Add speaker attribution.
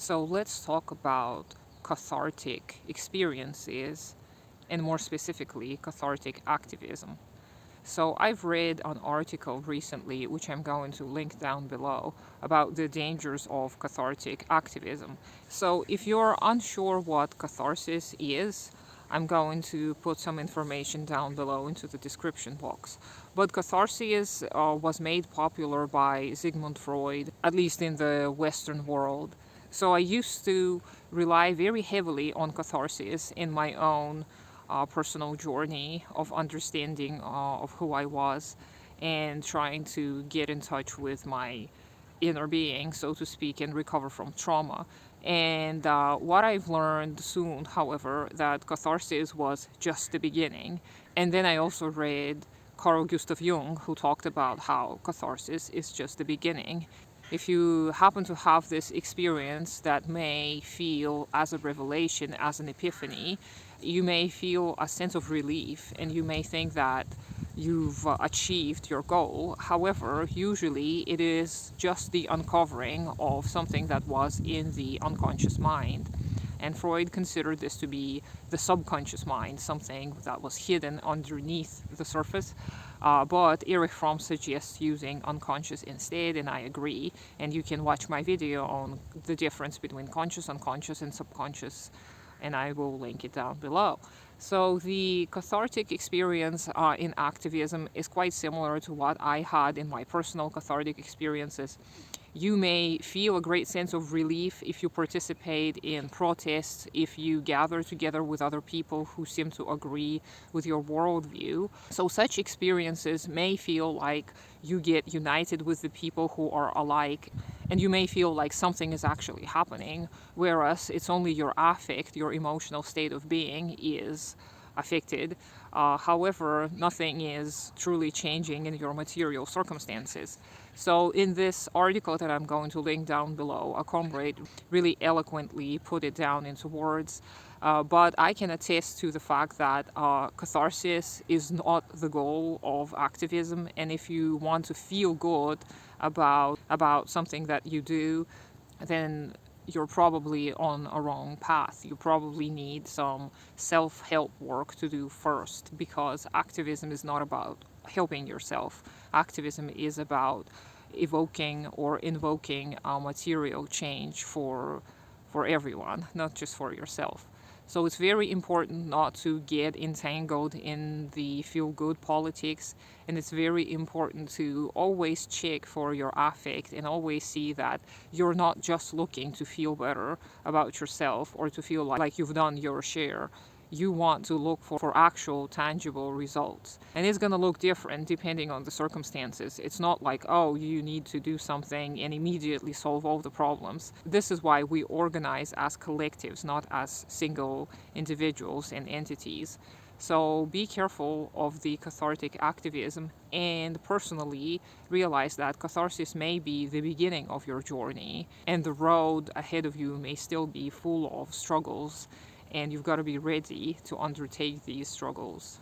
Speaker 1: So let's talk about cathartic experiences and more specifically cathartic activism. So I've read an article recently, which I'm going to link down below, about the dangers of cathartic activism. So if you're unsure what catharsis is, I'm going to put some information down below into the description box. But catharsis was made popular by Sigmund Freud, at least in the Western world. So I used to rely very heavily on catharsis in my own personal journey of understanding of who I was and trying to get in touch with my inner being, so to speak, and recover from trauma. And what I've learned soon, however, that catharsis was just the beginning. And then I also read Carl Gustav Jung, who talked about how catharsis is just the beginning. If you happen to have this experience that may feel as a revelation, as an epiphany, you may feel a sense of relief and you may think that you've achieved your goal. However, usually it is just the uncovering of something that was in the unconscious mind. And Freud considered this to be the subconscious mind, something that was hidden underneath the surface. But Erich Fromm suggests using unconscious instead, and I agree. And you can watch my video on the difference between conscious, unconscious, and subconscious, and I will link it down below. So the cathartic experience in activism is quite similar to what I had in my personal cathartic experiences. You may feel a great sense of relief if you participate in protests, if you gather together with other people who seem to agree with your worldview. So such experiences may feel like you get united with the people who are alike, and you may feel like something is actually happening, whereas it's only your affect, your emotional state of being is affected. However, nothing is truly changing in your material circumstances. So in this article that I'm going to link down below, a comrade really eloquently put it down into words. But I can attest to the fact that catharsis is not the goal of activism. And if you want to feel good about something that you do, then you're probably on a wrong path. You probably need some self-help work to do first, because activism is not about helping yourself. Activism is about evoking or invoking a material change for everyone, not just for yourself. So it's very important not to get entangled in the feel-good politics, and it's very important to always check for your affect and always see that you're not just looking to feel better about yourself or to feel like you've done your share. You want to look for actual tangible results. And it's going to look different depending on the circumstances. It's not like, oh, you need to do something and immediately solve all the problems. This is why we organize as collectives, not as single individuals and entities. So be careful of the cathartic activism, and personally realize that catharsis may be the beginning of your journey, and the road ahead of you may still be full of struggles, and you've got to be ready to undertake these struggles.